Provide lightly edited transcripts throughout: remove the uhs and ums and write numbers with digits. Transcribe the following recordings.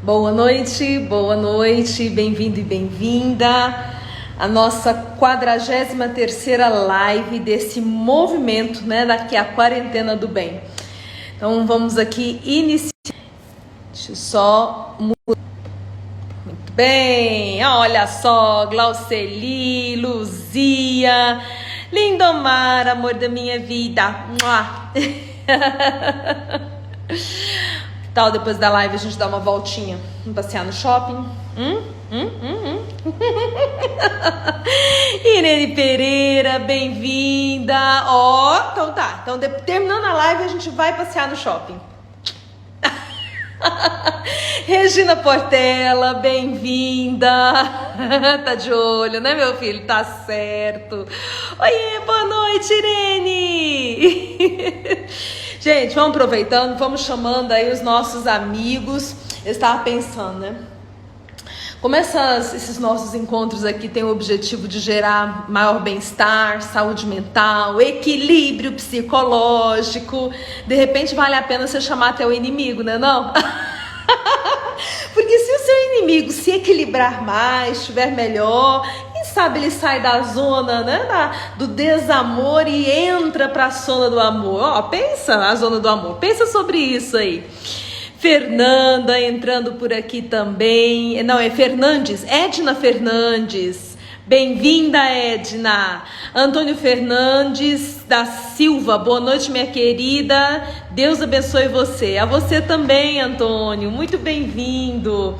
Boa noite, bem-vindo e bem-vinda à nossa 43ª live desse movimento, né, daqui a quarentena do bem. Então vamos aqui iniciar. Deixa eu só mudar. Muito bem, olha só, Glauceli, Luzia, Lindomar, amor da minha vida. Tal, depois da live a gente dá uma voltinha, vamos passear no shopping. Irene Pereira, bem-vinda. Então tá. Então, terminando a live, a gente vai passear no shopping. Regina Portela, bem-vinda. Tá de olho, né, meu filho? Tá certo. Oiê, boa noite, Irene. Gente, vamos aproveitando, vamos chamando aí os nossos amigos. Eu estava pensando, né? Como esses nossos encontros aqui têm o objetivo de gerar maior bem-estar, saúde mental, equilíbrio psicológico, de repente vale a pena você chamar até o inimigo, né, não? Porque se o seu inimigo se equilibrar mais, estiver melhor, quem sabe ele sai da zona, né, do desamor e entra para a zona do amor. Pensa na zona do amor, pensa sobre isso aí. Fernanda entrando por aqui também. Não, é Fernandes, Edna Fernandes. Bem-vinda, Edna. Antônio Fernandes da Silva, boa noite, minha querida. Deus abençoe você. A você também, Antônio, muito bem-vindo.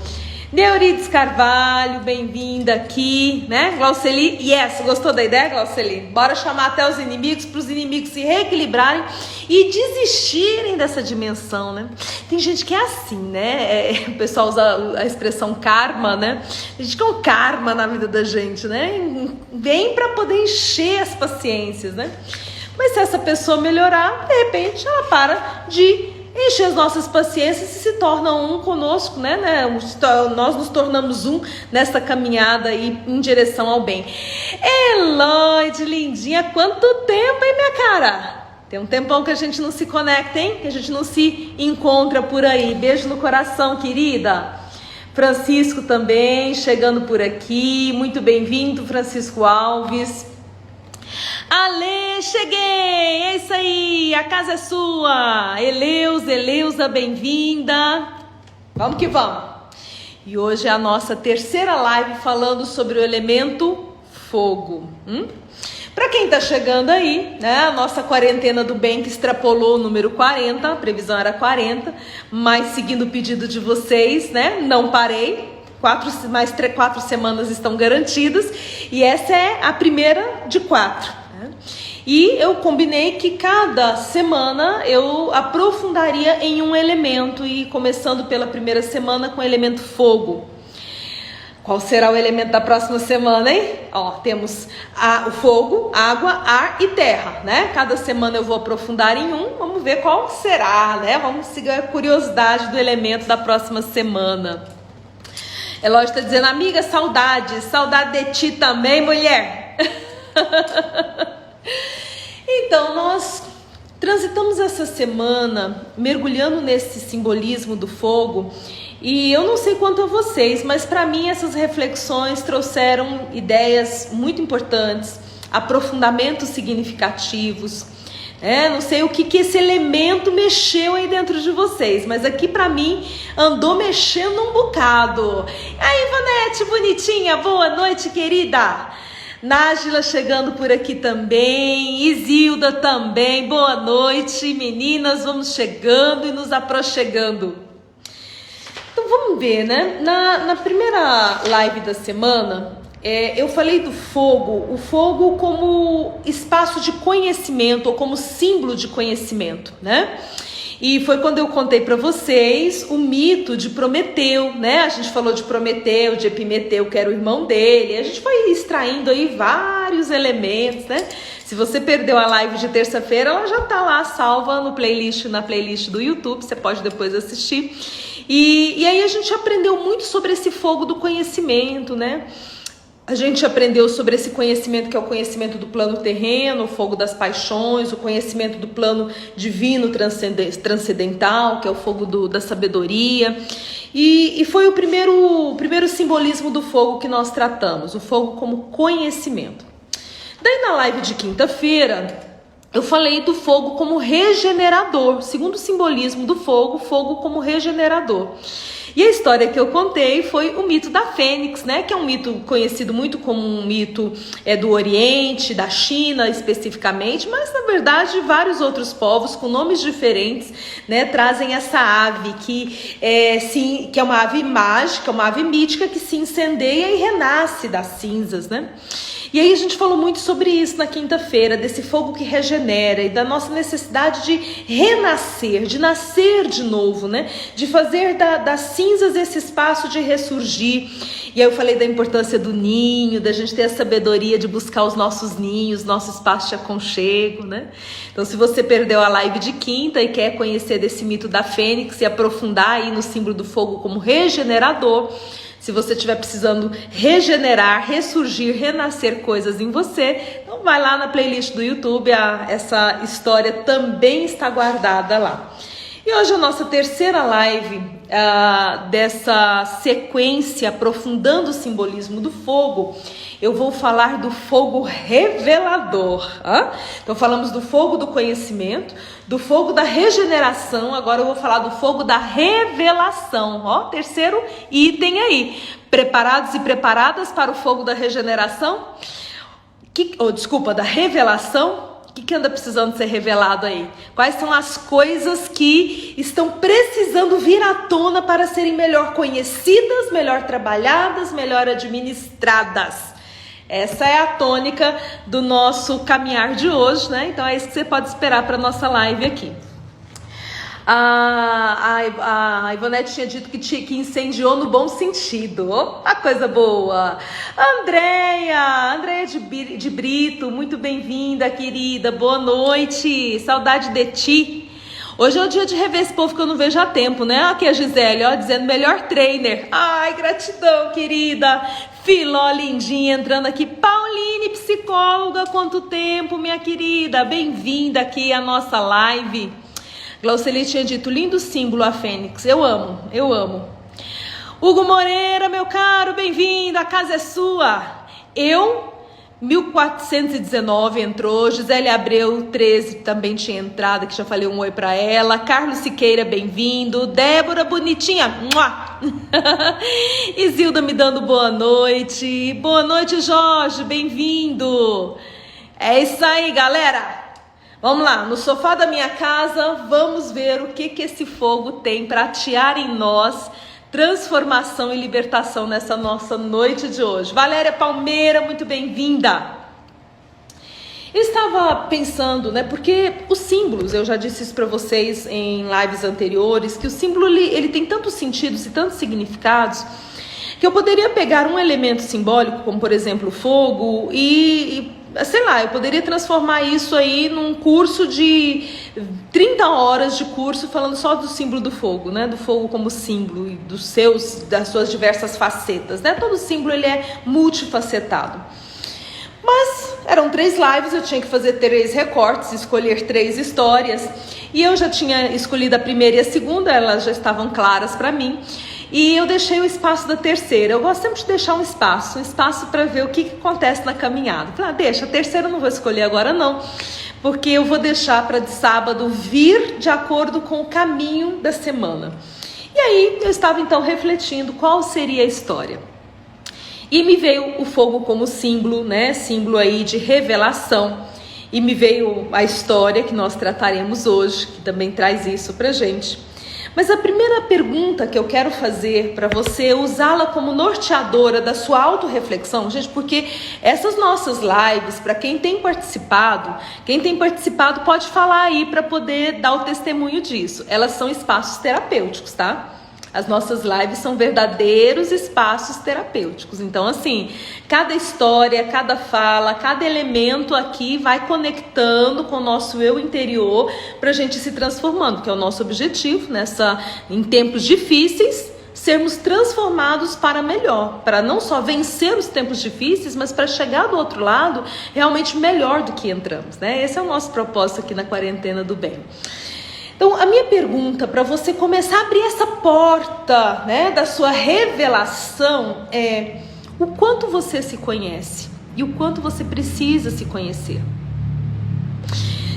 Neurides Carvalho, bem-vinda aqui, né? Glauceli, yes, gostou da ideia, Glauceli? Bora chamar até os inimigos, para os inimigos se reequilibrarem e desistirem dessa dimensão, né? Tem gente que é assim, né? O pessoal usa a expressão karma, né? A gente quer um karma na vida da gente, né? Vem para poder encher as paciências, né? Mas se essa pessoa melhorar, de repente ela para de encher as nossas paciências e se torna um conosco, né? Nós nos tornamos um nessa caminhada aí em direção ao bem. Eloide, lindinha, quanto tempo, hein, minha cara? Tem um tempão que a gente não se conecta, hein? Que a gente não se encontra por aí. Beijo no coração, querida. Francisco também, chegando por aqui. Muito bem-vindo, Francisco Alves. Ale, cheguei! É isso aí, a casa é sua! Eleusa, bem-vinda! Vamos que vamos! E hoje é a nossa 3ª live falando sobre o elemento fogo. Para quem tá chegando aí, né? A nossa quarentena do bem que extrapolou o número 40, a previsão era 40, mas seguindo o pedido de vocês, né? Não parei. 4 semanas estão garantidas e essa é a primeira de 4. E eu combinei que cada semana eu aprofundaria em um elemento e começando pela primeira semana com o elemento fogo. Qual será o elemento da próxima semana, hein? Temos o fogo, água, ar e terra, né? Cada semana eu vou aprofundar em um, vamos ver qual será, né? Vamos seguir a curiosidade do elemento da próxima semana. Eloy está dizendo, amiga, saudade de ti também, mulher. Então, nós transitamos essa semana mergulhando nesse simbolismo do fogo e eu não sei quanto a vocês, mas para mim essas reflexões trouxeram ideias muito importantes, aprofundamentos significativos. Não sei o que esse elemento mexeu aí dentro de vocês, mas aqui pra mim andou mexendo um bocado. Aí, Ivonete, bonitinha, boa noite, querida. Nájila chegando por aqui também, Isilda também, boa noite, meninas, vamos chegando e nos aproximando. Então vamos ver, né? Na primeira live da semana, eu falei do fogo, o fogo como espaço de conhecimento ou como símbolo de conhecimento, né? E foi quando eu contei para vocês o mito de Prometeu, né? A gente falou de Prometeu, de Epimeteu, que era o irmão dele. A gente foi extraindo aí vários elementos, né? Se você perdeu a live de terça-feira, ela já tá lá salva na playlist do YouTube, você pode depois assistir. E aí a gente aprendeu muito sobre esse fogo do conhecimento, né? A gente aprendeu sobre esse conhecimento que é o conhecimento do plano terreno, o fogo das paixões, o conhecimento do plano divino transcendental, que é o fogo da sabedoria. E foi o primeiro simbolismo do fogo que nós tratamos, o fogo como conhecimento. Daí na live de quinta-feira, eu falei do fogo como regenerador, segundo o simbolismo do fogo, fogo como regenerador. E a história que eu contei foi o mito da Fênix, né? Que é um mito conhecido muito como um mito do Oriente, da China especificamente, mas na verdade vários outros povos com nomes diferentes, né, trazem essa ave que é uma ave mágica, uma ave mítica que se incendeia e renasce das cinzas, né? E aí a gente falou muito sobre isso na quinta-feira, desse fogo que regenera e da nossa necessidade de renascer, de nascer de novo, né? De fazer das cinzas esse espaço de ressurgir. E aí eu falei da importância do ninho, da gente ter a sabedoria de buscar os nossos ninhos, nosso espaço de aconchego, né? Então se você perdeu a live de quinta e quer conhecer desse mito da Fênix e aprofundar aí no símbolo do fogo como regenerador, se você estiver precisando regenerar, ressurgir, renascer coisas em você, então vai lá na playlist do YouTube, essa história também está guardada lá. E hoje a nossa terceira live dessa sequência aprofundando o simbolismo do fogo, eu vou falar do fogo revelador. Então falamos do fogo do conhecimento, do fogo da regeneração, agora eu vou falar do fogo da revelação. Terceiro item aí. Preparados e preparadas para o fogo da regeneração? Da revelação? O que anda precisando ser revelado aí? Quais são as coisas que estão precisando vir à tona para serem melhor conhecidas, melhor trabalhadas, melhor administradas? Essa é a tônica do nosso caminhar de hoje, né? Então é isso que você pode esperar para a nossa live aqui. A Ivonete tinha dito que incendiou no bom sentido. Opa, coisa boa! Andréia de Brito, muito bem-vinda, querida. Boa noite, saudade de ti. Hoje é o dia de rever esse povo que eu não vejo há tempo, né? Aqui a Gisele, dizendo melhor trainer. Ai, gratidão, querida. Filó lindinha entrando aqui. Pauline, psicóloga, quanto tempo, minha querida. Bem-vinda aqui à nossa live. Glauceli tinha dito, lindo símbolo a Fênix. Eu amo, eu amo. Hugo Moreira, meu caro, bem-vindo. A casa é sua. 1419 entrou. Gisele Abreu, 13, também tinha entrado, que já falei um oi pra ela. Carlos Siqueira, bem-vindo. Débora, bonitinha. Isilda me dando boa noite. Boa noite, Jorge, bem-vindo. É isso aí, galera. Vamos lá, no sofá da minha casa, vamos ver o que esse fogo tem para atear em nós transformação e libertação nessa nossa noite de hoje. Valéria Palmeira, muito bem-vinda. Eu estava pensando, né, porque os símbolos, eu já disse isso para vocês em lives anteriores, que o símbolo ele tem tantos sentidos e tantos significados, que eu poderia pegar um elemento simbólico, como por exemplo o fogo, sei lá, eu poderia transformar isso aí num curso de 30 horas de curso falando só do símbolo do fogo, né? Do fogo como símbolo e das suas diversas facetas, né? Todo símbolo ele é multifacetado. Mas eram 3 lives, eu tinha que fazer 3 recortes, escolher 3 histórias. E eu já tinha escolhido a primeira e a segunda, elas já estavam claras para mim. E eu deixei o espaço da terceira. Eu gosto sempre de deixar um espaço para ver o que acontece na caminhada. Falei, deixa, a terceira eu não vou escolher agora não, porque eu vou deixar para de sábado vir de acordo com o caminho da semana. E aí eu estava então refletindo qual seria a história. E me veio o fogo como símbolo, né? Símbolo aí de revelação. E me veio a história que nós trataremos hoje, que também traz isso pra gente. Mas a primeira pergunta que eu quero fazer para você, usá-la como norteadora da sua autorreflexão, gente, porque essas nossas lives, para quem tem participado pode falar aí para poder dar o testemunho disso. Elas são espaços terapêuticos, tá? As nossas lives são verdadeiros espaços terapêuticos. Então, assim, cada história, cada fala, cada elemento aqui vai conectando com o nosso eu interior para a gente se transformando, que é o nosso objetivo em tempos difíceis, sermos transformados para melhor, para não só vencer os tempos difíceis, mas para chegar do outro lado realmente melhor do que entramos, né? Esse é o nosso propósito aqui na Quarentena do Bem. Então, a minha pergunta para você começar a abrir essa porta, né, da sua revelação é: o quanto você se conhece e o quanto você precisa se conhecer.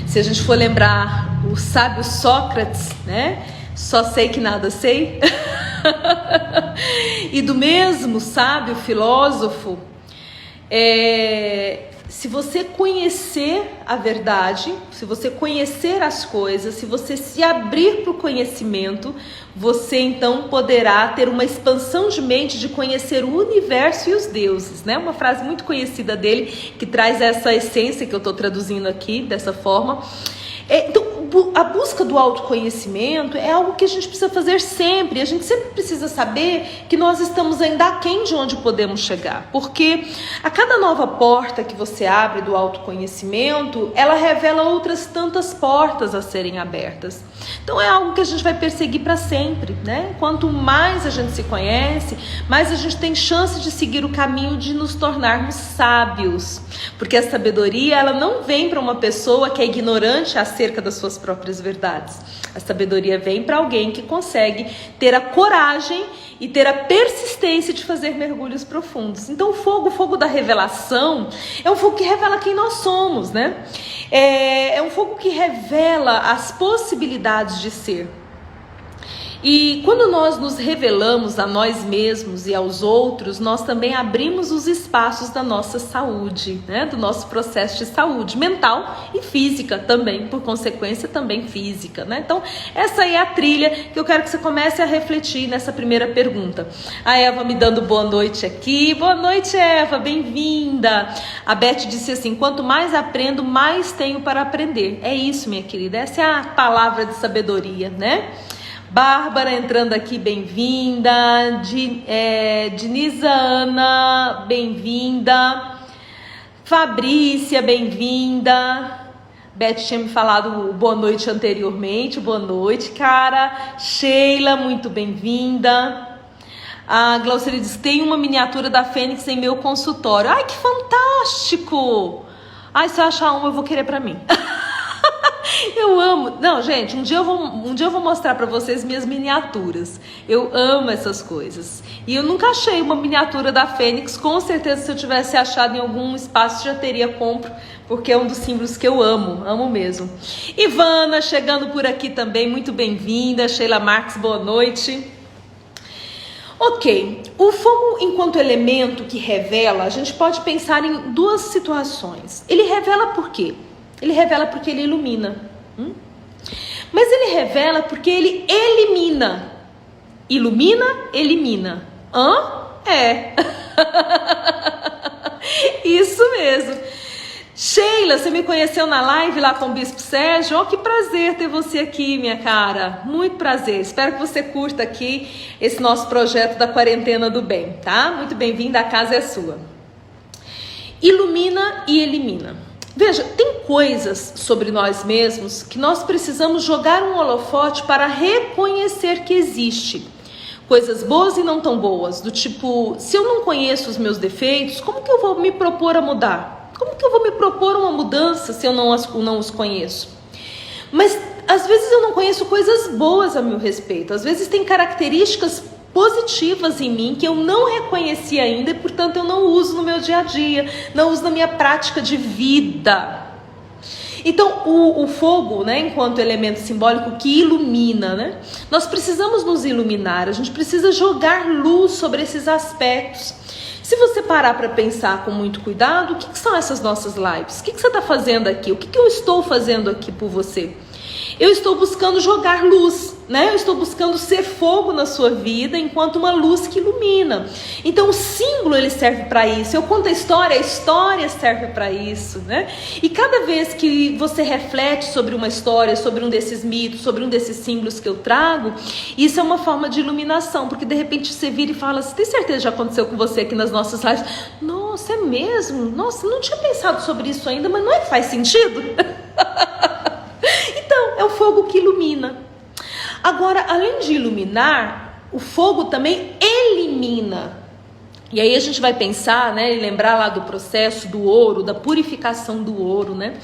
Se a gente for lembrar o sábio Sócrates, né, só sei que nada sei, e do mesmo sábio filósofo, se você conhecer a verdade, se você conhecer as coisas, se você se abrir para o conhecimento, você então poderá ter uma expansão de mente de conhecer o universo e os deuses, né? Uma frase muito conhecida dele que traz essa essência que eu estou traduzindo aqui dessa forma. Então, a busca do autoconhecimento é algo que a gente precisa fazer sempre. A gente sempre precisa saber que nós estamos ainda aquém de onde podemos chegar. Porque a cada nova porta que você abre do autoconhecimento, ela revela outras tantas portas a serem abertas. Então é algo que a gente vai perseguir para sempre, né? Quanto mais a gente se conhece, mais a gente tem chance de seguir o caminho de nos tornarmos sábios. Porque a sabedoria, ela não vem para uma pessoa que é ignorante acerca das suas próprias verdades. A sabedoria vem para alguém que consegue ter a coragem e ter a persistência de fazer mergulhos profundos. Então o fogo da revelação é um fogo que revela quem nós somos, né? É um fogo que revela as possibilidades de ser. E quando nós nos revelamos a nós mesmos e aos outros, nós também abrimos os espaços da nossa saúde, né? Do nosso processo de saúde mental e física também, por consequência também física, né? Então essa aí é a trilha que eu quero que você comece a refletir nessa primeira pergunta. A Eva me dando boa noite aqui. Boa noite, Eva, bem-vinda. A Beth disse assim: quanto mais aprendo, mais tenho para aprender. É isso, minha querida, essa é a palavra de sabedoria, né? Bárbara entrando aqui, bem-vinda. Denisa Ana, bem-vinda. Fabrícia, bem-vinda. Beth tinha me falado boa noite anteriormente. Boa noite, cara. Sheila, muito bem-vinda. A Glaucile diz: tem uma miniatura da Fênix em meu consultório. Ai, que fantástico! Ai, se eu achar uma, eu vou querer pra mim. Eu amo. Não, gente, um dia eu vou mostrar pra vocês minhas miniaturas. Eu amo essas coisas. E eu nunca achei uma miniatura da Fênix. Com certeza, se eu tivesse achado em algum espaço, já teria compro, porque é um dos símbolos que eu amo. Amo mesmo. Ivana chegando por aqui também, muito bem-vinda. Sheila Marques, boa noite. Ok, o fogo enquanto elemento que revela, a gente pode pensar em duas situações. Ele revela por quê? Ele revela porque ele ilumina. Mas ele revela porque ele elimina. Ilumina, elimina. É. Isso mesmo. Sheila, você me conheceu na live lá com o Bispo Sérgio? Oh, que prazer ter você aqui, minha cara. Muito prazer. Espero que você curta aqui esse nosso projeto da Quarentena do Bem, tá? Muito bem-vinda, a casa é sua. Ilumina e elimina. Veja, tem coisas sobre nós mesmos que nós precisamos jogar um holofote para reconhecer que existe. Coisas boas e não tão boas, do tipo, se eu não conheço os meus defeitos, como que eu vou me propor a mudar? Como que eu vou me propor uma mudança se eu não os conheço? Mas às vezes eu não conheço coisas boas a meu respeito, às vezes tem características positivas em mim que eu não reconheci ainda e, portanto, eu não uso no meu dia a dia, não uso na minha prática de vida. Então, o fogo, né, enquanto elemento simbólico que ilumina, né, nós precisamos nos iluminar, a gente precisa jogar luz sobre esses aspectos. Se você parar para pensar com muito cuidado, o que são essas nossas lives? O que você está fazendo aqui? O que eu estou fazendo aqui por você? Eu estou buscando jogar luz, né? Eu estou buscando ser fogo na sua vida enquanto uma luz que ilumina. Então o símbolo ele serve para isso. Eu conto a história serve para isso, né? E cada vez que você reflete sobre uma história, sobre um desses mitos, sobre um desses símbolos que eu trago, isso é uma forma de iluminação, porque de repente você vira e fala: você tem certeza que já aconteceu com você aqui nas nossas lives? Nossa, é mesmo? Nossa, não tinha pensado sobre isso ainda, mas não é que faz sentido? Então, é o fogo que ilumina. Agora, além de iluminar, o fogo também elimina. E aí a gente vai pensar, né, e lembrar lá do processo do ouro, da purificação do ouro, né?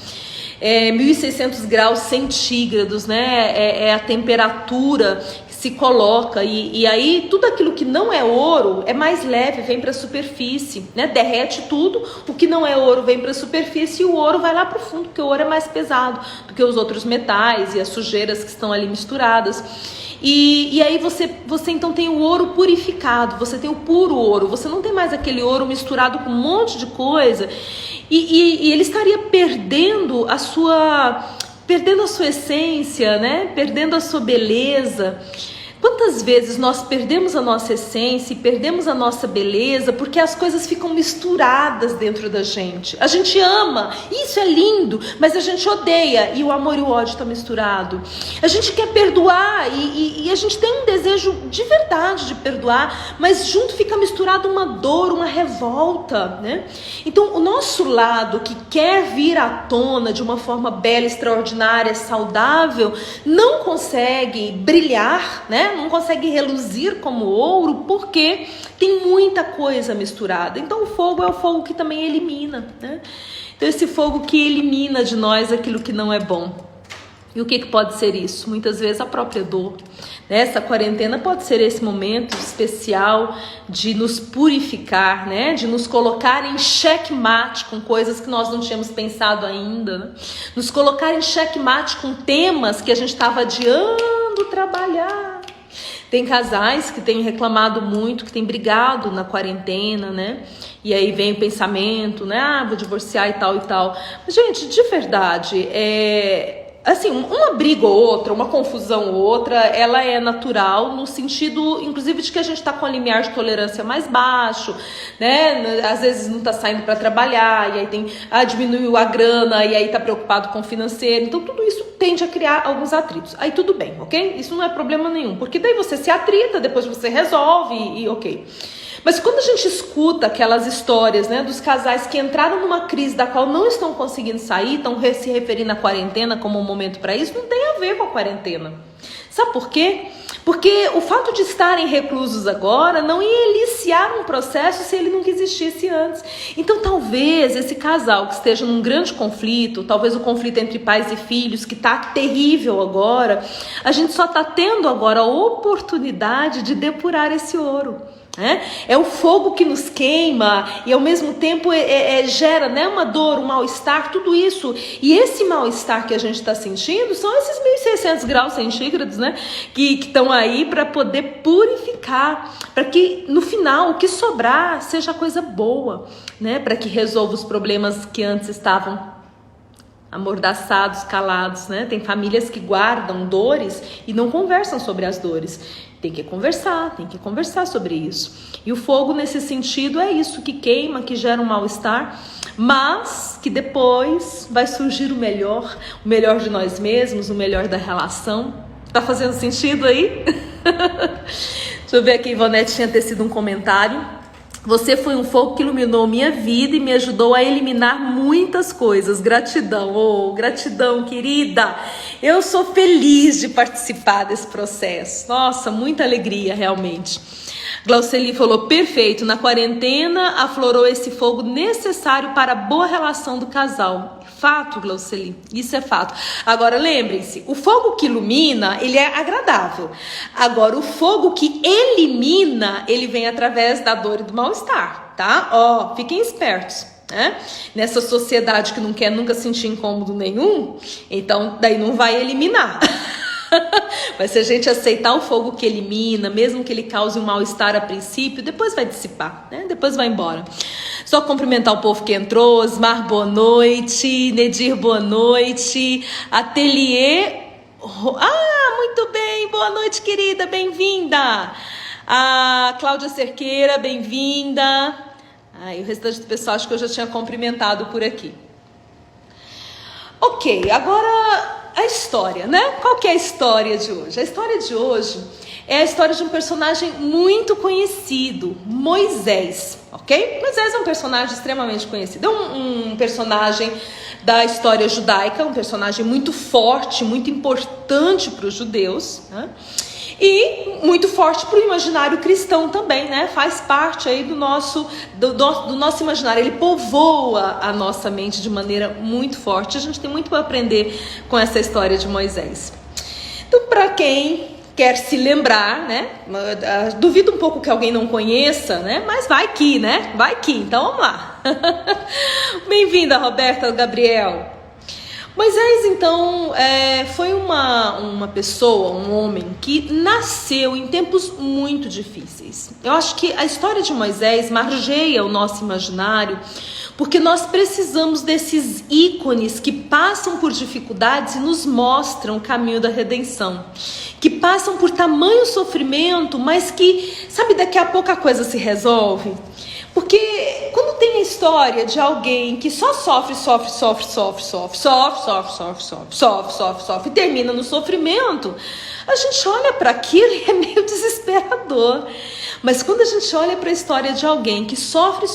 1600 graus centígrados, né? É a temperatura que se coloca, e aí tudo aquilo que não é ouro é mais leve, vem para a superfície, né? Derrete tudo, o que não é ouro vem para a superfície e o ouro vai lá para o fundo, porque o ouro é mais pesado do que os outros metais e as sujeiras que estão ali misturadas. E aí você então tem o ouro purificado, você tem o puro ouro, você não tem mais aquele ouro misturado com um monte de coisa, e ele estaria perdendo a sua essência, né? Perdendo a sua beleza. Quantas vezes nós perdemos a nossa essência e perdemos a nossa beleza porque as coisas ficam misturadas dentro da gente? A gente ama, isso é lindo, mas a gente odeia e o amor e o ódio estão misturados. A gente quer perdoar e a gente tem um desejo de verdade de perdoar, mas junto fica misturado uma dor, uma revolta, né? Então o nosso lado que quer vir à tona de uma forma bela, extraordinária, saudável, não consegue brilhar, né? Não consegue reluzir como ouro porque tem muita coisa misturada. Então o fogo é o fogo que também elimina, né? Então esse fogo que elimina de nós aquilo que não é bom. E o que pode ser isso? Muitas vezes a própria dor. Essa quarentena pode ser esse momento especial de nos purificar, né? De nos colocar em xeque-mate com coisas que nós não tínhamos pensado ainda, né? Nos colocar em xeque-mate com temas que a gente estava adiando trabalhar. Tem casais que têm reclamado muito, que têm brigado na quarentena, né? E aí vem o pensamento, né? Vou divorciar e tal e tal. Mas, gente, de verdade, assim, uma briga ou outra, uma confusão ou outra, ela é natural no sentido, inclusive, de que a gente está com o limiar de tolerância mais baixo, né? Às vezes não está saindo para trabalhar, e aí diminuiu a grana, e aí está preocupado com o financeiro. Então, tudo isso tende a criar alguns atritos. Aí tudo bem, ok? Isso não é problema nenhum, porque daí você se atrita, depois você resolve e ok. Mas quando a gente escuta aquelas histórias, né, dos casais que entraram numa crise da qual não estão conseguindo sair, estão se referindo à quarentena como um momento para isso, não tem a ver com a quarentena. Sabe por quê? Porque o fato de estarem reclusos agora não ia iniciar um processo se ele nunca existisse antes. Então talvez esse casal que esteja num grande conflito, talvez o conflito entre pais e filhos, que está terrível agora, a gente só está tendo agora a oportunidade de depurar esse ouro. É o fogo que nos queima e ao mesmo tempo gera, né, uma dor, um mal-estar, tudo isso. E esse mal-estar que a gente está sentindo são esses 1600 graus centígrados, né, que estão aí para poder purificar, para que no final o que sobrar seja coisa boa, né, para que resolva os problemas que antes estavam amordaçados, calados, né? Tem famílias que guardam dores e não conversam sobre as dores. Tem que conversar sobre isso. E o fogo, nesse sentido, é isso que queima, que gera um mal-estar, mas que depois vai surgir o melhor de nós mesmos, o melhor da relação. Tá fazendo sentido aí? Deixa eu ver aqui, Ivonete tinha tecido um comentário. Você foi um fogo que iluminou minha vida e me ajudou a eliminar muitas coisas. Gratidão, gratidão, querida. Eu sou feliz de participar desse processo. Nossa, muita alegria, realmente. Glauceli falou, perfeito, na quarentena aflorou esse fogo necessário para a boa relação do casal. Fato, Glauceli, isso é fato. Agora lembrem-se, o fogo que ilumina, ele é agradável. Agora, o fogo que elimina, ele vem através da dor e do mal-estar, tá? Fiquem espertos. Nessa sociedade que não quer nunca sentir incômodo nenhum, então daí não vai eliminar. Mas se a gente aceitar o fogo que elimina, mesmo que ele cause um mal-estar a princípio, depois vai dissipar, né? Depois vai embora. Só cumprimentar o povo que entrou. Osmar, boa noite. Nedir, boa noite. Ateliê, muito bem, boa noite, querida, bem-vinda. A Cláudia Cerqueira, bem-vinda. E o restante do pessoal acho que eu já tinha cumprimentado por aqui. Ok, agora a história, né? Qual que é a história de hoje? A história de hoje é a história de um personagem muito conhecido, Moisés, ok? Moisés é um personagem extremamente conhecido, é um personagem da história judaica, um personagem muito forte, muito importante para os judeus, né? E muito forte para o imaginário cristão também, né? Faz parte aí do nosso imaginário. Ele povoa a nossa mente de maneira muito forte. A gente tem muito para aprender com essa história de Moisés. Então, para quem quer se lembrar, né? Duvido um pouco que alguém não conheça, né? Mas vai que, né? Vai que. Então, vamos lá. Bem-vinda, Roberta, Gabriel. Moisés, então, foi uma pessoa, um homem que nasceu em tempos muito difíceis. Eu acho que a história de Moisés margeia o nosso imaginário, porque nós precisamos desses ícones que passam por dificuldades e nos mostram o caminho da redenção. Que passam por tamanho sofrimento, mas que, sabe, daqui a pouco a coisa se resolve. Porque quando tem a história de alguém que só sofre e termina no sofrimento, a gente olha para aquilo e é meio desesperador. Mas quando a gente olha para a história de alguém que sofre,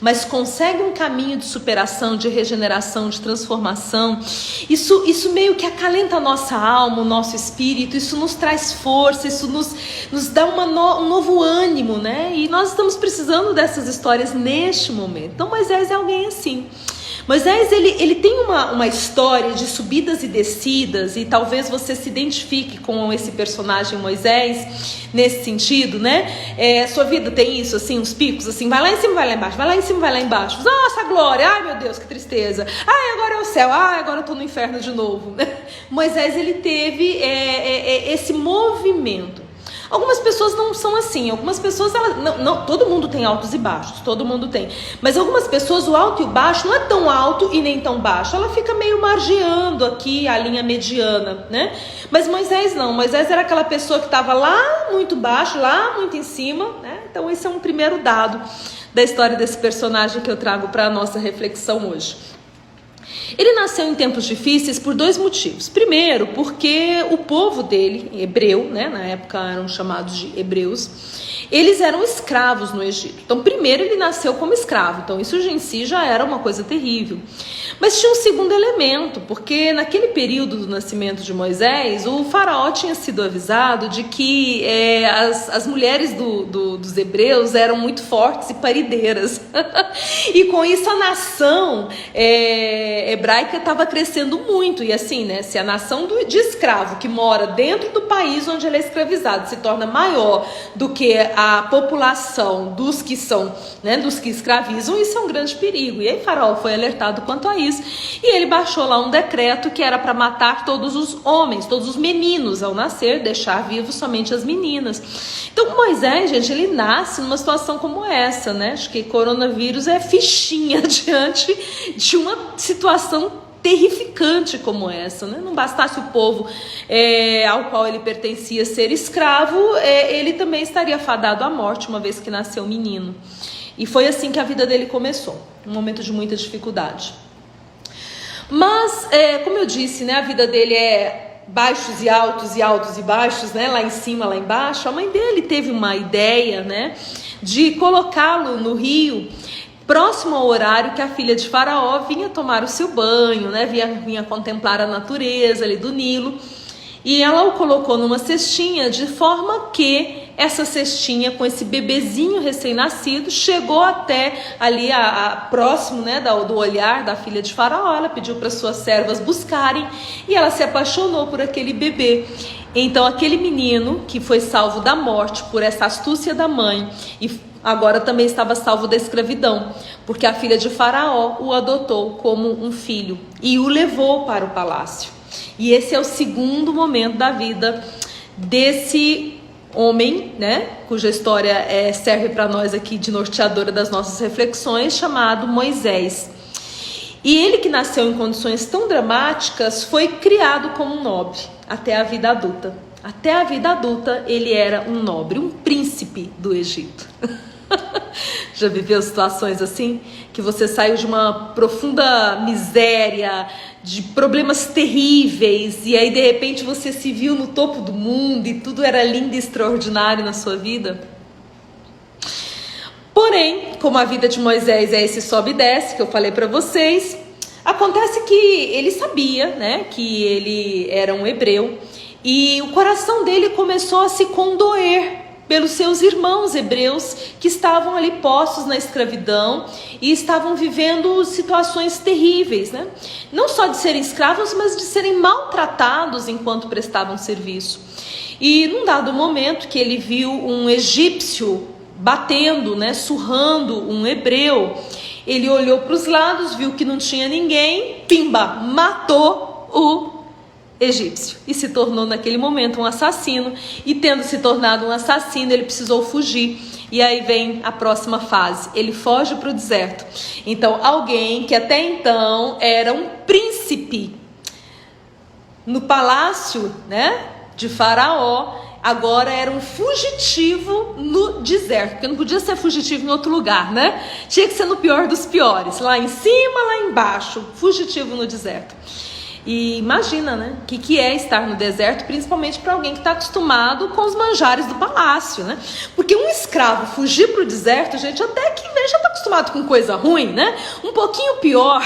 mas consegue um caminho de superação, de regeneração, de transformação, isso meio que acalenta a nossa alma, o nosso espírito, isso nos traz força, isso nos dá um novo ânimo, né? E nós estamos precisando dessas histórias neste momento. Então Moisés é alguém assim. Moisés, ele tem uma história de subidas e descidas, e talvez você se identifique com esse personagem Moisés, nesse sentido, né? Sua vida tem isso, assim, uns picos, assim, vai lá em cima, vai lá embaixo, vai lá em cima, vai lá embaixo. Nossa, glória, ai meu Deus, que tristeza. Ai, agora é o céu, ai, agora eu tô no inferno de novo. Moisés, ele teve esse movimento. Algumas pessoas não são assim, algumas pessoas, não, todo mundo tem altos e baixos, todo mundo tem, mas algumas pessoas o alto e o baixo não é tão alto e nem tão baixo, ela fica meio margeando aqui a linha mediana, né? Mas Moisés não, Moisés era aquela pessoa que estava lá muito baixo, lá muito em cima, né? Então esse é um primeiro dado da história desse personagem que eu trago para a nossa reflexão hoje. Ele nasceu em tempos difíceis por dois motivos. Primeiro, porque o povo dele, hebreu, né, na época eram chamados de hebreus, eles eram escravos no Egito. Então, primeiro ele nasceu como escravo. Então, isso em si já era uma coisa terrível. Mas tinha um segundo elemento, porque naquele período do nascimento de Moisés, o faraó tinha sido avisado de que as mulheres dos hebreus eram muito fortes e parideiras. E com isso a nação hebraica estava crescendo muito. E assim, né, se a nação de escravo que mora dentro do país onde ele é escravizado se torna maior do que a população dos que são, né, dos que escravizam, isso é um grande perigo. E aí Faraó foi alertado quanto a isso, e ele baixou lá um decreto que era para matar todos os homens, todos os meninos ao nascer, deixar vivos somente as meninas. Então Moisés, gente, ele nasce numa situação como essa, né? Acho que coronavírus é fichinha diante de uma situação terrificante como essa, né? Não bastasse o povo ao qual ele pertencia ser escravo, ele também estaria fadado à morte, uma vez que nasceu menino. E foi assim que a vida dele começou, um momento de muita dificuldade. Mas, como eu disse, né, a vida dele é baixos e altos e baixos, né, lá em cima, lá embaixo. A mãe dele teve uma ideia, né, de colocá-lo no rio, próximo ao horário que a filha de Faraó vinha tomar o seu banho, né? Vinha contemplar a natureza ali do Nilo. E ela o colocou numa cestinha, de forma que essa cestinha com esse bebezinho recém-nascido chegou até ali próximo, né, do olhar da filha de Faraó. Ela pediu para suas servas buscarem e ela se apaixonou por aquele bebê. Então aquele menino que foi salvo da morte por essa astúcia da mãe e agora também estava salvo da escravidão, porque a filha de Faraó o adotou como um filho e o levou para o palácio. E esse é o segundo momento da vida desse homem, né, cuja história serve para nós aqui de norteadora das nossas reflexões, chamado Moisés. E ele, que nasceu em condições tão dramáticas, foi criado como um nobre até a vida adulta. Até a vida adulta ele era um nobre, um príncipe do Egito. Já viveu situações assim? Que você saiu de uma profunda miséria, de problemas terríveis, e aí de repente você se viu no topo do mundo e tudo era lindo e extraordinário na sua vida? Porém, como a vida de Moisés é esse sobe e desce que eu falei para vocês, acontece que ele sabia, né, que ele era um hebreu. E o coração dele começou a se condoer pelos seus irmãos hebreus que estavam ali postos na escravidão e estavam vivendo situações terríveis, né? Não só de serem escravos, mas de serem maltratados enquanto prestavam serviço. E num dado momento que ele viu um egípcio batendo, né, surrando um hebreu, ele olhou para os lados, viu que não tinha ninguém, pimba, matou o egípcio e se tornou naquele momento um assassino. E tendo se tornado um assassino, ele precisou fugir. E aí vem a próxima fase, ele foge para o deserto. Então alguém que até então era um príncipe no palácio, né, de Faraó, agora era um fugitivo no deserto, porque não podia ser fugitivo em outro lugar, né? Tinha que ser no pior dos piores, lá em cima, lá embaixo, fugitivo no deserto. E imagina, né, o que é estar no deserto, principalmente para alguém que está acostumado com os manjares do palácio, né? Porque um escravo fugir para o deserto, gente, até que já está acostumado com coisa ruim, né? Um pouquinho pior.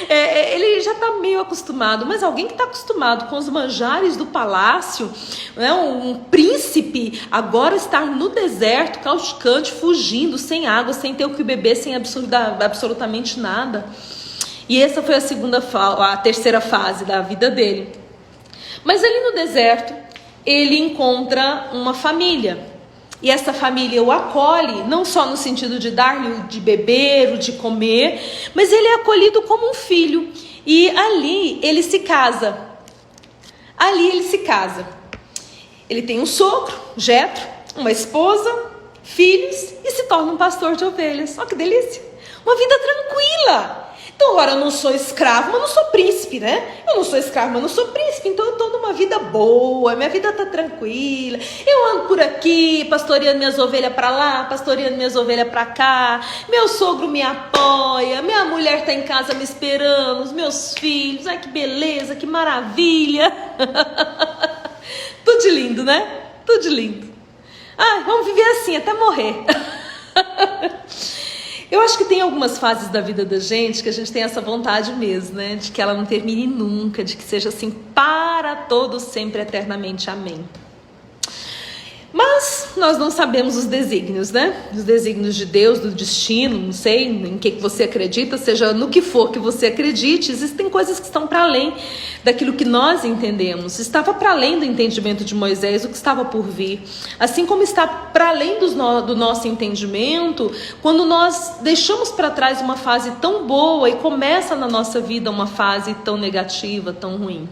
Ele já está meio acostumado, mas alguém que está acostumado com os manjares do palácio, né, um príncipe, agora estar no deserto, causticante, fugindo, sem água, sem ter o que beber, sem absolutamente nada. E essa foi a terceira fase da vida dele. Mas ali no deserto, ele encontra uma família. E essa família o acolhe, não só no sentido de dar-lhe o de beber, o de comer, mas ele é acolhido como um filho. E ali ele se casa. Ele tem um sogro, Jetro, uma esposa, filhos e se torna um pastor de ovelhas. Olha que delícia! Uma vida tranquila. Então agora eu não sou escravo, mas não sou príncipe, né? Eu não sou escravo, mas não sou príncipe, então eu estou numa vida boa, minha vida está tranquila. Eu ando por aqui, pastoreando minhas ovelhas para lá, pastoreando minhas ovelhas para cá. Meu sogro me apoia, minha mulher está em casa me esperando, os meus filhos. Ai, que beleza, que maravilha. Tudo de lindo, né? Tudo de lindo. Ai, vamos viver assim até morrer. Eu acho que tem algumas fases da vida da gente que a gente tem essa vontade mesmo, né? De que ela não termine nunca, de que seja assim para todos sempre, eternamente. Amém. Mas nós não sabemos os desígnios, né? Os desígnios de Deus, do destino, não sei em que você acredita, seja no que for que você acredite, existem coisas que estão para além daquilo que nós entendemos. Estava para além do entendimento de Moisés o que estava por vir. Assim como está para além do nosso entendimento, quando nós deixamos para trás uma fase tão boa e começa na nossa vida uma fase tão negativa, tão ruim.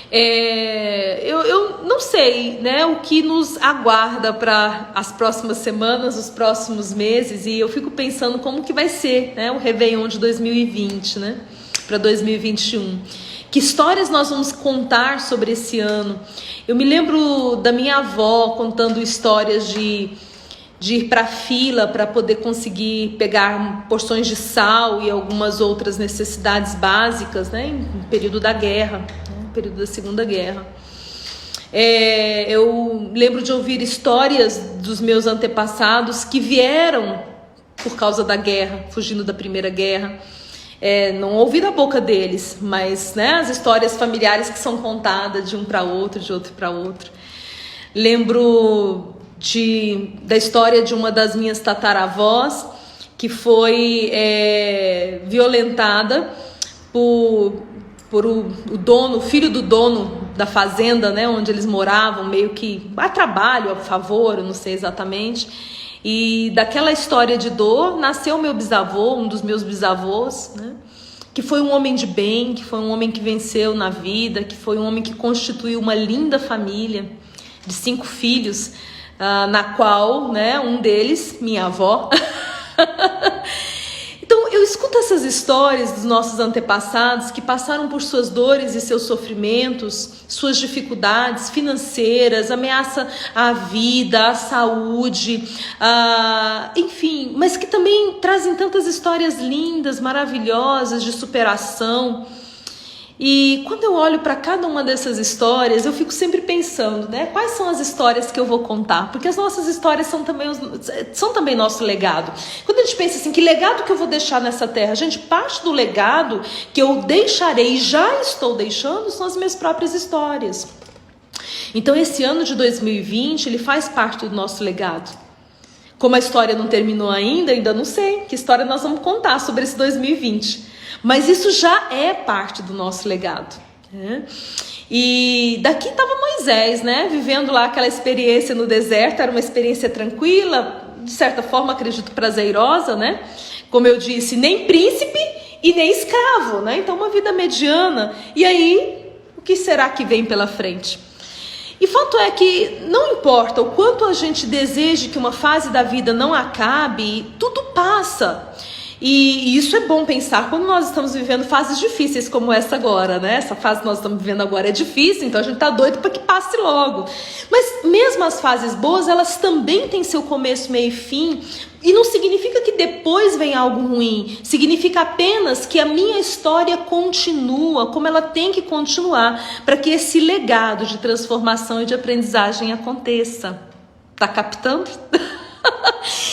Eu não sei, né, o que nos aguarda para as próximas semanas, os próximos meses, e eu fico pensando como que vai ser, né, o Réveillon de 2020, né, para 2021. Que histórias nós vamos contar sobre esse ano? Eu me lembro da minha avó contando histórias de ir para a fila para poder conseguir pegar porções de sal e algumas outras necessidades básicas, né, em período da guerra. Período da Segunda Guerra. Eu lembro de ouvir histórias dos meus antepassados que vieram por causa da guerra, fugindo da Primeira Guerra. Não ouvi da boca deles, mas, né, as histórias familiares que são contadas de um para outro, de outro para outro. Lembro da história de uma das minhas tataravós que foi violentada por o dono, o filho do dono da fazenda, né, onde eles moravam, meio que a trabalho, a favor, eu não sei exatamente. E daquela história de dor nasceu meu bisavô, um dos meus bisavôs, né, que foi um homem de bem, que foi um homem que venceu na vida, que foi um homem que constituiu uma linda família de 5 filhos, na qual, né, um deles, minha avó. Então eu escuto essas histórias dos nossos antepassados que passaram por suas dores e seus sofrimentos, suas dificuldades financeiras, ameaça à vida, à saúde, enfim, mas que também trazem tantas histórias lindas, maravilhosas de superação. E quando eu olho para cada uma dessas histórias, eu fico sempre pensando, né? Quais são as histórias que eu vou contar? Porque as nossas histórias são também nosso legado. Quando a gente pensa assim, que legado que eu vou deixar nessa terra? Gente, parte do legado que eu deixarei e já estou deixando são as minhas próprias histórias. Então esse ano de 2020, ele faz parte do nosso legado. Como a história não terminou ainda não sei que história nós vamos contar sobre esse 2020. Mas isso já é parte do nosso legado, né? E daqui estava Moisés, né? Vivendo lá aquela experiência no deserto. Era uma experiência tranquila, de certa forma, acredito, prazerosa, né? Como eu disse, nem príncipe e nem escravo, né? Então uma vida mediana. E aí, o que será que vem pela frente? E fato é que não importa o quanto a gente deseje que uma fase da vida não acabe, tudo passa. E isso é bom pensar quando nós estamos vivendo fases difíceis como essa agora, né? Essa fase que nós estamos vivendo agora é difícil, então a gente tá doido para que passe logo. Mas mesmo as fases boas, elas também têm seu começo, meio e fim. E não significa que depois vem algo ruim. Significa apenas que a minha história continua como ela tem que continuar para que esse legado de transformação e de aprendizagem aconteça. Tá captando?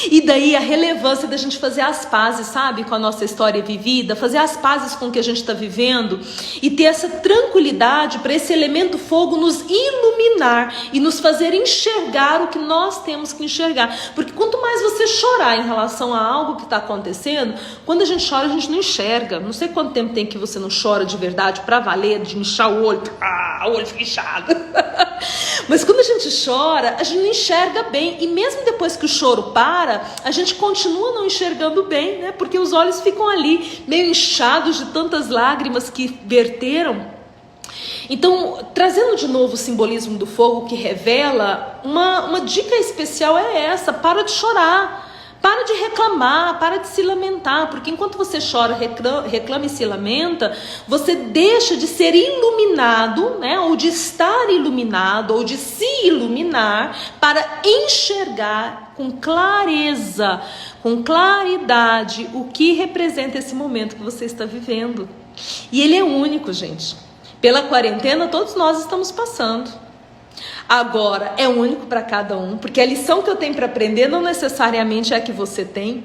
E daí a relevância da gente fazer as pazes, sabe, com a nossa história vivida, fazer as pazes com o que a gente está vivendo e ter essa tranquilidade para esse elemento fogo nos iluminar e nos fazer enxergar o que nós temos que enxergar. Porque quanto mais você chorar em relação a algo que está acontecendo, quando a gente chora a gente não enxerga. Não sei quanto tempo tem que você não chora de verdade para valer, de inchar o olho, o olho fica inchado. Mas quando a gente chora, a gente não enxerga bem. E mesmo depois que o choro para, a gente continua não enxergando bem, né? Porque os olhos ficam ali meio inchados de tantas lágrimas que verteram. Então, trazendo de novo o simbolismo do fogo que revela, uma dica especial é essa: para de chorar. Para de reclamar, para de se lamentar, porque enquanto você chora, reclama e se lamenta, você deixa de ser iluminado, né? Ou de estar iluminado, ou de se iluminar para enxergar com clareza, com claridade o que representa esse momento que você está vivendo. E ele é único, gente. Pela quarentena todos nós estamos passando. Agora, é único para cada um, porque a lição que eu tenho para aprender não necessariamente é a que você tem.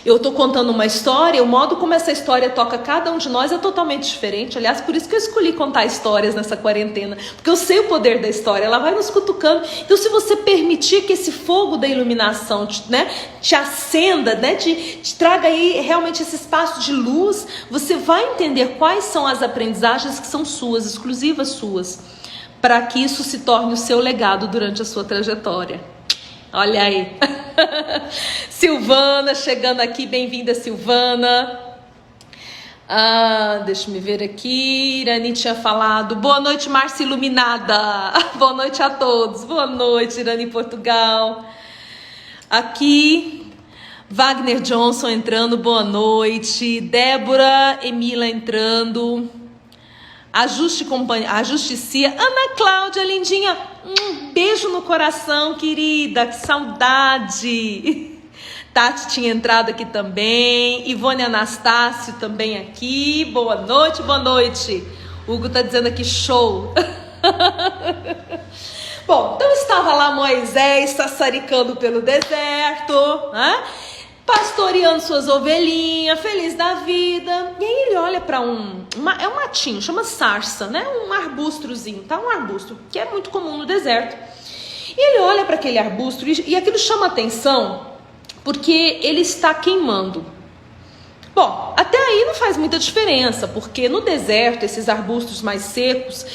Eu estou contando uma história, o modo como essa história toca cada um de nós é totalmente diferente. Aliás, por isso que eu escolhi contar histórias nessa quarentena, porque eu sei o poder da história, ela vai nos cutucando. Então, se você permitir que esse fogo da iluminação te acenda, né, te traga aí realmente esse espaço de luz, você vai entender quais são as aprendizagens que são suas, exclusivas suas, para que isso se torne o seu legado durante a sua trajetória. Olha aí. Silvana chegando aqui, bem-vinda, Silvana. Deixa eu ver aqui. Irani tinha falado. Boa noite, Márcia Iluminada. Boa noite a todos. Boa noite, Irani Portugal. Aqui, Wagner Johnson entrando, boa noite. Débora Emila entrando. Ajusticia. Ana Cláudia, lindinha. Beijo no coração, querida. Que saudade. Tati tinha entrado aqui também. Ivone Anastácio também aqui. Boa noite, boa noite. Hugo tá dizendo aqui show. Bom, então estava lá Moisés sassaricando pelo deserto, né? Pastoreando suas ovelhinhas, feliz da vida. E aí ele olha para um matinho, chama sarça, né? Um arbustrozinho, tá? Um arbusto, que é muito comum no deserto. E ele olha para aquele arbusto e aquilo chama atenção porque ele está queimando. Bom, até aí não faz muita diferença, porque no deserto, esses arbustos mais secos,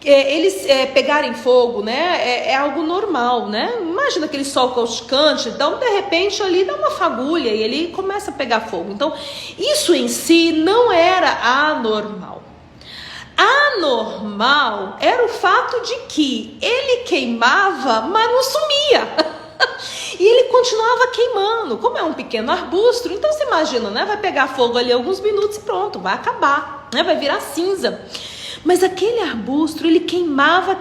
eles pegarem fogo, né, é algo normal, né? Imagina aquele sol causticante, então de repente ali dá uma fagulha e ele começa a pegar fogo. Então isso em si não era anormal. Anormal era o fato de que ele queimava, mas não sumia. E ele continuava queimando. Como é um pequeno arbusto, então você imagina, né? Vai pegar fogo ali alguns minutos e pronto, vai acabar, né? Vai virar cinza. Mas aquele arbusto, ele queimava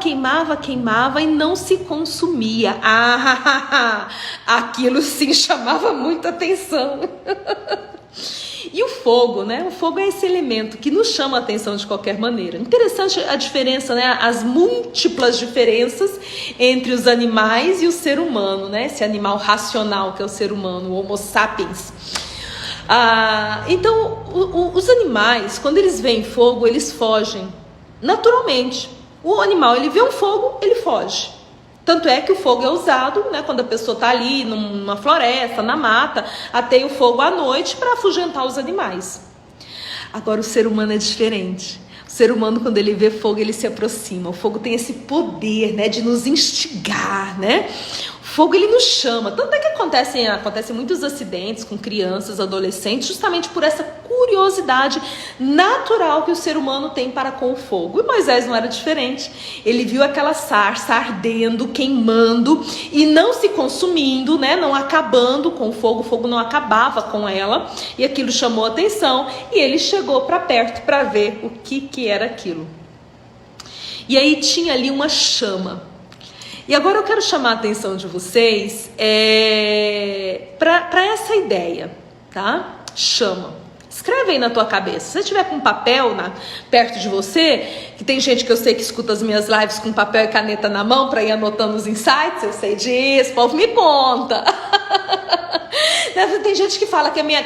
e não se consumia. Aquilo sim chamava muita atenção. E o fogo, né? O fogo é esse elemento que nos chama a atenção de qualquer maneira. Interessante a diferença, né? As múltiplas diferenças entre os animais e o ser humano, né? Esse animal racional que é o ser humano, o Homo sapiens. Então, os animais, quando eles veem fogo, eles fogem naturalmente. O animal, ele vê um fogo, ele foge. Tanto é que o fogo é usado, né, quando a pessoa está ali numa floresta, na mata, ateia o fogo à noite para afugentar os animais. Agora o ser humano é diferente. O ser humano, quando ele vê fogo, ele se aproxima. O fogo tem esse poder, né, de nos instigar, né? O fogo, ele nos chama. Tanto é que acontecem muitos acidentes com crianças, adolescentes, justamente por essa curiosidade natural que o ser humano tem para com o fogo. E Moisés não era diferente. Ele viu aquela sarça ardendo, queimando e não se consumindo, né? Não acabando com o fogo não acabava com ela. E aquilo chamou a atenção e ele chegou para perto para ver o que era aquilo. E aí tinha ali uma chama. E agora eu quero chamar a atenção de vocês para essa ideia, tá? Chama. Escreve aí na tua cabeça. Se você tiver com papel perto de você, que tem gente que eu sei que escuta as minhas lives com papel e caneta na mão para ir anotando os insights, eu sei disso, o povo me conta. Tem gente que fala que a minha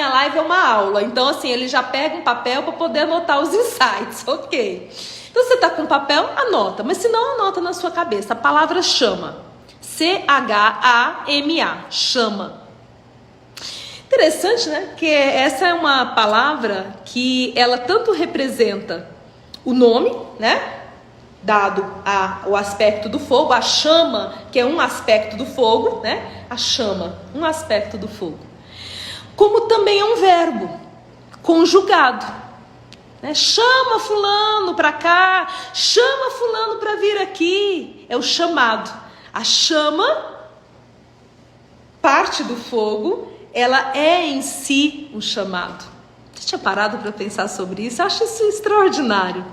live é uma aula, então assim, ele já pega um papel para poder anotar os insights, ok. Então você está com papel, anota, mas se não, anota na sua cabeça. A palavra chama, C-H-A-M-A, chama. Interessante, né? Que essa é uma palavra que ela tanto representa o nome, né? Dado o aspecto do fogo, a chama, que é um aspecto do fogo, né? A chama, um aspecto do fogo. Como também é um verbo conjugado. Né? Chama fulano para cá, chama fulano para vir aqui. É o chamado. A chama, parte do fogo, ela é em si um chamado. Você tinha parado para pensar sobre isso? Eu acho isso extraordinário.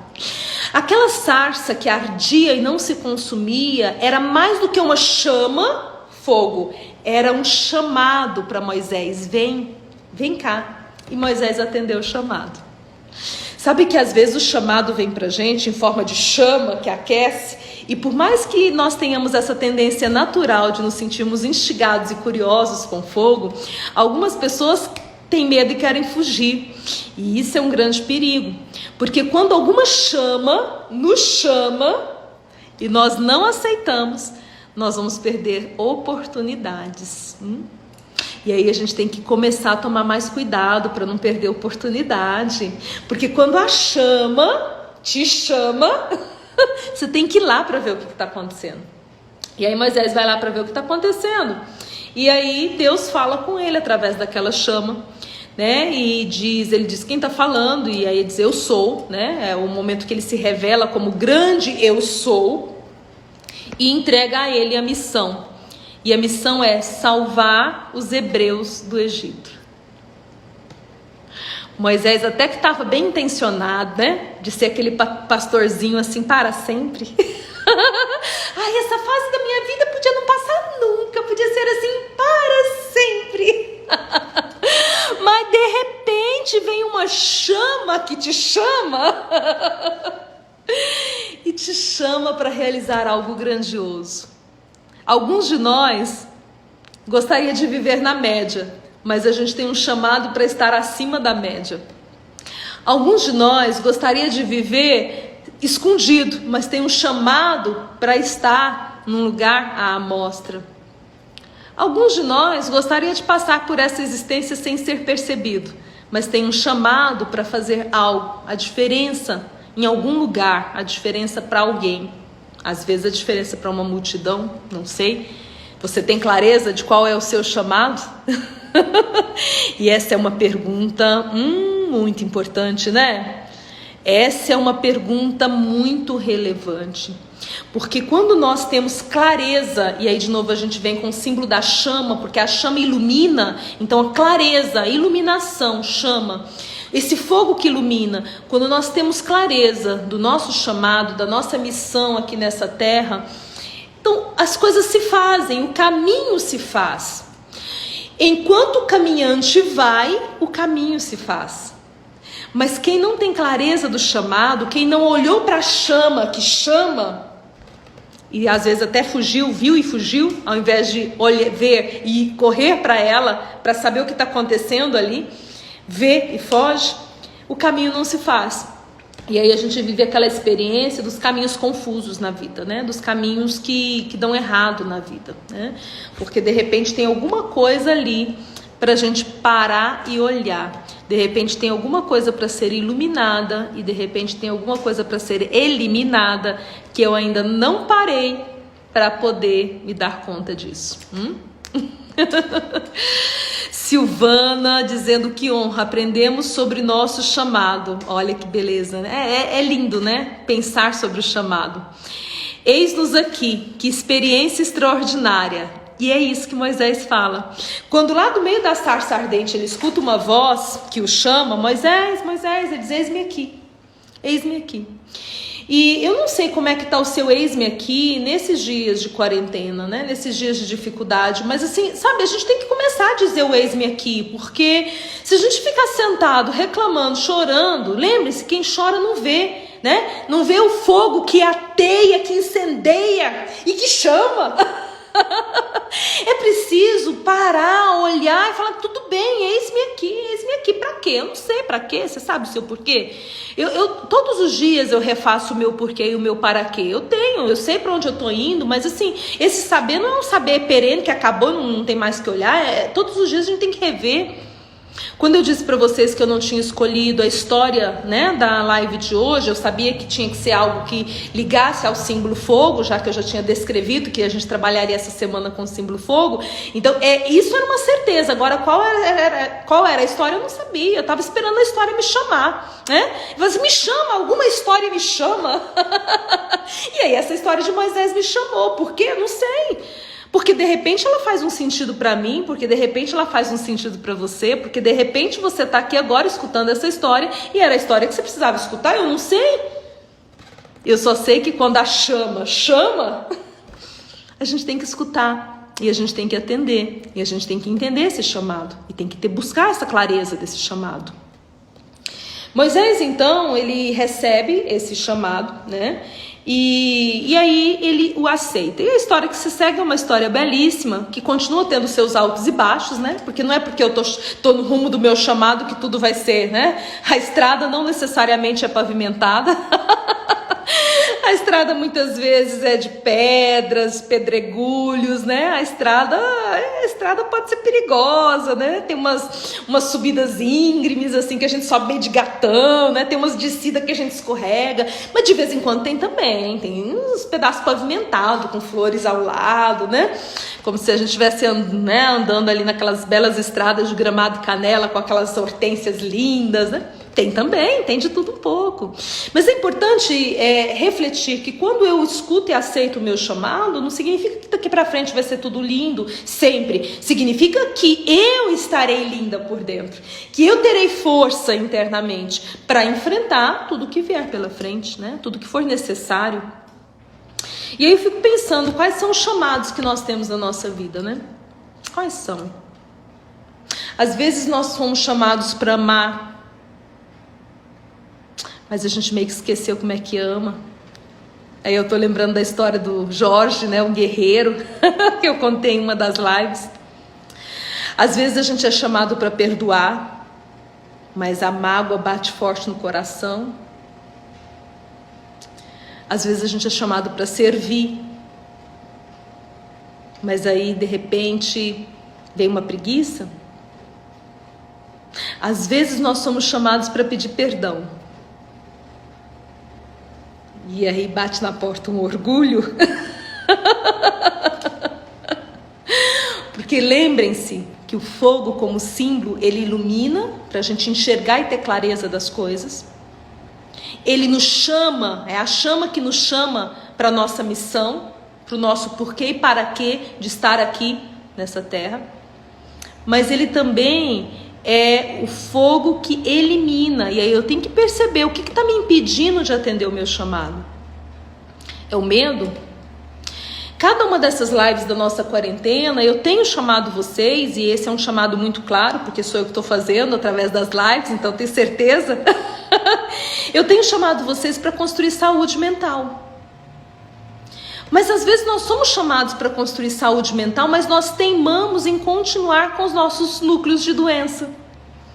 Aquela sarça que ardia e não se consumia era mais do que uma chama, fogo. Era um chamado para Moisés. Vem cá. E Moisés atendeu o chamado. Sabe que às vezes o chamado vem pra gente em forma de chama que aquece, e por mais que nós tenhamos essa tendência natural de nos sentirmos instigados e curiosos com fogo, algumas pessoas têm medo e querem fugir. E isso é um grande perigo, porque quando alguma chama nos chama e nós não aceitamos, nós vamos perder oportunidades. E aí a gente tem que começar a tomar mais cuidado para não perder oportunidade. Porque quando a chama te chama, você tem que ir lá para ver o que está acontecendo. E aí Moisés vai lá para ver o que está acontecendo. E aí Deus fala com ele através daquela chama, né? E ele diz quem está falando, e aí ele diz eu sou, né? É o momento que ele se revela como grande eu sou, e entrega a ele a missão. E a missão é salvar os hebreus do Egito. Moisés até que estava bem intencionado, né? De ser aquele pastorzinho assim para sempre. Ai, essa fase da minha vida podia não passar nunca. Podia ser assim para sempre. Mas de repente vem uma chama que te chama. E te chama para realizar algo grandioso. Alguns de nós gostaria de viver na média, mas a gente tem um chamado para estar acima da média. Alguns de nós gostaria de viver escondido, mas tem um chamado para estar num lugar à amostra. Alguns de nós gostaria de passar por essa existência sem ser percebido, mas tem um chamado para fazer algo, a diferença em algum lugar, a diferença para alguém. Às vezes a diferença para uma multidão, não sei. Você tem clareza de qual é o seu chamado? E essa é uma pergunta muito importante, né? Essa é uma pergunta muito relevante. Porque quando nós temos clareza, e aí de novo a gente vem com o símbolo da chama, porque a chama ilumina, então a clareza, a iluminação, chama. Esse fogo que ilumina, quando nós temos clareza do nosso chamado, da nossa missão aqui nessa terra, então as coisas se fazem, o caminho se faz. Enquanto o caminhante vai, o caminho se faz. Mas quem não tem clareza do chamado, quem não olhou para a chama que chama, e às vezes até fugiu, viu e fugiu, ao invés de ver e correr para ela, para saber o que está acontecendo ali, vê e foge, o caminho não se faz. E aí a gente vive aquela experiência dos caminhos confusos na vida, né? Dos caminhos que dão errado na vida, né? Porque de repente tem alguma coisa ali para a gente parar e olhar. De repente tem alguma coisa para ser iluminada e de repente tem alguma coisa para ser eliminada que eu ainda não parei para poder me dar conta disso. Silvana dizendo que honra, aprendemos sobre nosso chamado. Olha que beleza, né? É lindo, né? Pensar sobre o chamado. Eis-nos aqui, que experiência extraordinária. E é isso que Moisés fala. Quando lá do meio da sarça ardente ele escuta uma voz que o chama, Moisés, Moisés, ele diz, eis-me aqui, eis-me aqui. E eu não sei como é que tá o seu eis-me aqui nesses dias de quarentena, né? Nesses dias de dificuldade, mas assim, sabe, a gente tem que começar a dizer o eis-me aqui, porque se a gente ficar sentado, reclamando, chorando, lembre-se, quem chora não vê, né? Não vê o fogo que ateia, que incendeia e que chama. É preciso parar, olhar e falar, tudo bem, eis-me aqui, pra quê? Eu não sei pra quê, você sabe o seu porquê? Todos os dias eu refaço o meu porquê e o meu para quê. Eu sei pra onde eu tô indo, mas assim, esse saber não é um saber perene que acabou, não tem mais que olhar, todos os dias a gente tem que rever. Quando eu disse para vocês que eu não tinha escolhido a história, né, da live de hoje, eu sabia que tinha que ser algo que ligasse ao símbolo fogo, já que eu já tinha descrevido que a gente trabalharia essa semana com o símbolo fogo. Então, isso era uma certeza. Agora, qual era a história, eu não sabia. Eu estava esperando a história me chamar, né? Mas me chama, alguma história me chama. E aí, essa história de Moisés me chamou. Por quê? Eu não sei. Porque de repente ela faz um sentido para mim, porque de repente ela faz um sentido para você, porque de repente você está aqui agora escutando essa história e era a história que você precisava escutar, eu não sei. Eu só sei que quando a chama, a gente tem que escutar e a gente tem que atender e a gente tem que entender esse chamado e tem que buscar essa clareza desse chamado. Moisés, então, ele recebe esse chamado, né? E aí ele o aceita. E a história que se segue é uma história belíssima, que continua tendo seus altos e baixos, né? Porque não é porque eu tô no rumo do meu chamado que tudo vai ser, né? A estrada não necessariamente é pavimentada. A estrada muitas vezes é de pedras, pedregulhos, né? A estrada pode ser perigosa, né? Tem umas subidas íngremes, assim, que a gente sobe meio de gatão, né? Tem umas descidas que a gente escorrega, mas de vez em quando tem também, uns pedaços pavimentados, com flores ao lado, né? Como se a gente estivesse andando ali naquelas belas estradas de gramado e canela, com aquelas hortênsias lindas, né? Tem também, tem de tudo um pouco. Mas é importante refletir que quando eu escuto e aceito o meu chamado, não significa que daqui para frente vai ser tudo lindo, sempre. Significa que eu estarei linda por dentro, que eu terei força internamente para enfrentar tudo que vier pela frente, né? Tudo que for necessário. E aí eu fico pensando, quais são os chamados que nós temos na nossa vida, né? Quais são? Às vezes nós somos chamados para amar, mas a gente meio que esqueceu como é que ama. Aí eu tô lembrando da história do Jorge, né, um guerreiro, que eu contei em uma das lives. Às vezes a gente é chamado para perdoar, mas a mágoa bate forte no coração. Às vezes a gente é chamado para servir, mas aí de repente vem uma preguiça. Às vezes nós somos chamados para pedir perdão, e aí bate na porta um orgulho. Porque lembrem-se que o fogo, como símbolo, ele ilumina para a gente enxergar e ter clareza das coisas. Ele nos chama, é a chama que nos chama para a nossa missão, para o nosso porquê e para quê de estar aqui nessa terra. Mas ele também é o fogo que elimina. E aí eu tenho que perceber o que está me impedindo de atender o meu chamado. É o medo? Cada uma dessas lives da nossa quarentena, eu tenho chamado vocês, e esse é um chamado muito claro, porque sou eu que estou fazendo através das lives, então tenho certeza. Eu tenho chamado vocês para construir saúde mental. Mas às vezes nós somos chamados para construir saúde mental, mas nós teimamos em continuar com os nossos núcleos de doença.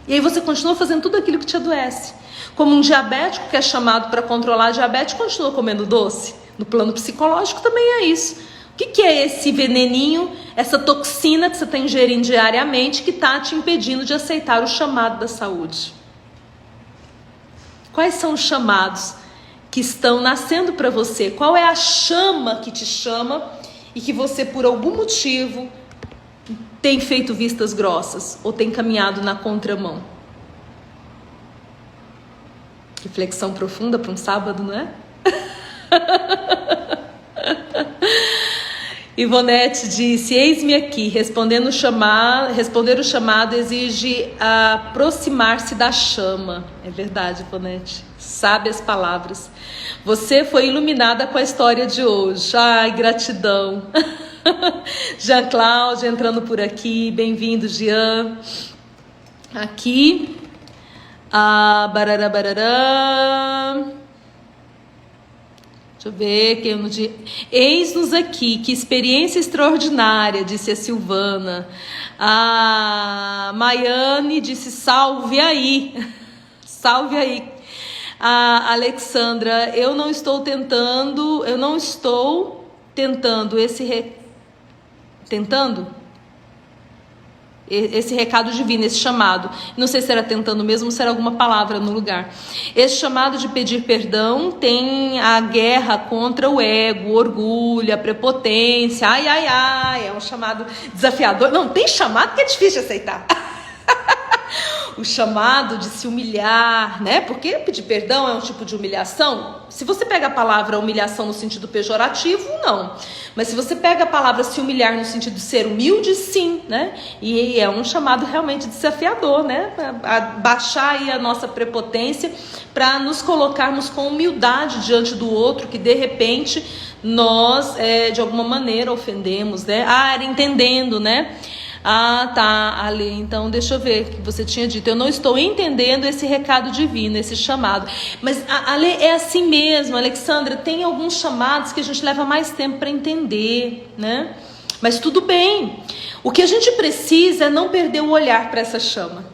E aí você continua fazendo tudo aquilo que te adoece. Como um diabético que é chamado para controlar a diabetes, continua comendo doce. No plano psicológico também é isso. O que é esse veneninho, essa toxina que você está ingerindo diariamente que está te impedindo de aceitar o chamado da saúde? Quais são os chamados que estão nascendo para você? Qual é a chama que te chama e que você, por algum motivo, tem feito vistas grossas ou tem caminhado na contramão? Reflexão profunda para um sábado, não é? Ivonete disse: eis-me aqui, responder o chamado exige aproximar-se da chama. É verdade, Ivonete, sabe as palavras. Você foi iluminada com a história de hoje. Ai, gratidão. Jean Cláudio entrando por aqui, bem-vindo, Jean. Aqui, barará. Deixa eu ver quem eu não disse. Eis-nos aqui, que experiência extraordinária, disse a Silvana. A Maiane disse: salve aí. Salve aí. A Alexandra: eu não estou tentando esse recado divino, esse chamado. Não sei se era tentando mesmo, se era alguma palavra no lugar. Esse chamado de pedir perdão tem a guerra contra o ego, o orgulho, a prepotência. Ai, é um chamado desafiador. Não, tem chamado que é difícil de aceitar. O chamado de se humilhar, né? Porque pedir perdão é um tipo de humilhação. Se você pega a palavra humilhação no sentido pejorativo, não. Mas se você pega a palavra se humilhar no sentido de ser humilde, sim, né? E é um chamado realmente desafiador, né? A baixar aí a nossa prepotência para nos colocarmos com humildade diante do outro, que de repente nós, de alguma maneira, ofendemos, né? Era entendendo, né? Tá, Ale, então deixa eu ver o que você tinha dito. Eu não estou entendendo esse recado divino, esse chamado. Mas, Ale, é assim mesmo, Alexandra, tem alguns chamados que a gente leva mais tempo para entender, né? Mas tudo bem. O que a gente precisa é não perder o olhar para essa chama.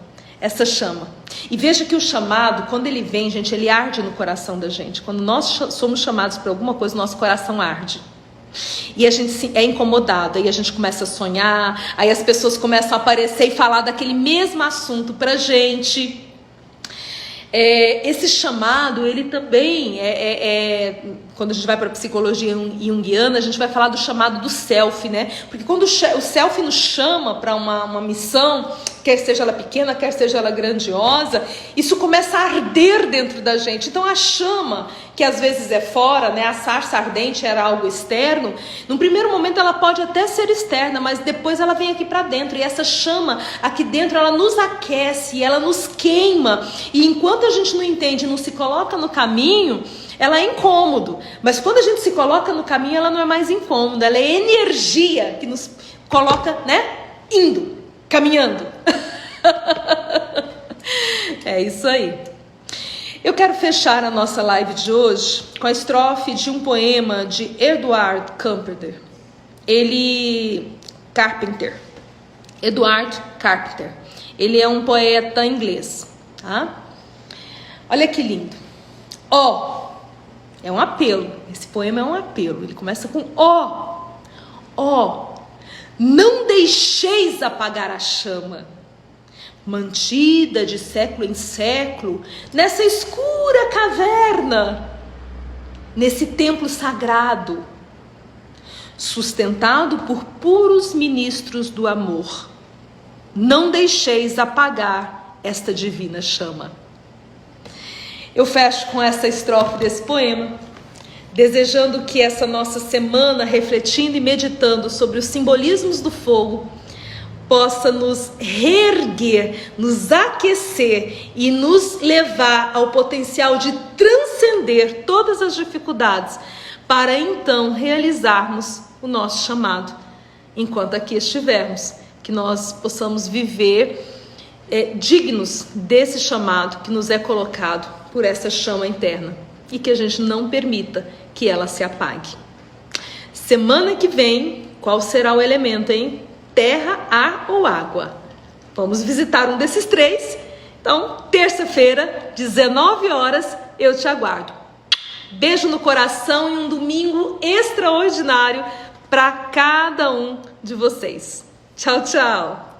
E veja que o chamado, quando ele vem, gente, ele arde no coração da gente. Quando nós somos chamados para alguma coisa, nosso coração arde. E a gente é incomodado, aí a gente começa a sonhar, aí as pessoas começam a aparecer e falar daquele mesmo assunto pra gente. Esse chamado, ele também quando a gente vai para a psicologia junguiana, a gente vai falar do chamado do self, né? Porque quando o self nos chama para uma missão, quer seja ela pequena, quer seja ela grandiosa, isso começa a arder dentro da gente. Então a chama, que às vezes é fora, né? A sarça ardente era algo externo. Num primeiro momento ela pode até ser externa, mas depois ela vem aqui para dentro. E essa chama aqui dentro, ela nos aquece, ela nos queima. E enquanto a gente não entende, não se coloca no caminho, ela é incômodo. Mas quando a gente se coloca no caminho, ela não é mais incômoda. Ela é energia que nos coloca, né? Indo, caminhando. É isso aí. Eu quero fechar a nossa live de hoje com a estrofe de um poema de Edward Carpenter. Edward Carpenter. Ele é um poeta inglês, tá? Olha que lindo. É um apelo. Esse poema é um apelo. Ele começa com não deixeis apagar a chama, mantida de século em século, nessa escura caverna, nesse templo sagrado, sustentado por puros ministros do amor. Não deixeis apagar esta divina chama. Eu fecho com essa estrofe desse poema, desejando que essa nossa semana, refletindo e meditando sobre os simbolismos do fogo, possa nos reerguer, nos aquecer e nos levar ao potencial de transcender todas as dificuldades, para então realizarmos o nosso chamado. Enquanto aqui estivermos, que nós possamos viver dignos desse chamado que nos é colocado por essa chama interna e que a gente não permita que ela se apague. Semana que vem, qual será o elemento, hein? Terra, ar ou água? Vamos visitar um desses três. Então, terça-feira, 19 horas, eu te aguardo. Beijo no coração e um domingo extraordinário para cada um de vocês. Tchau, tchau!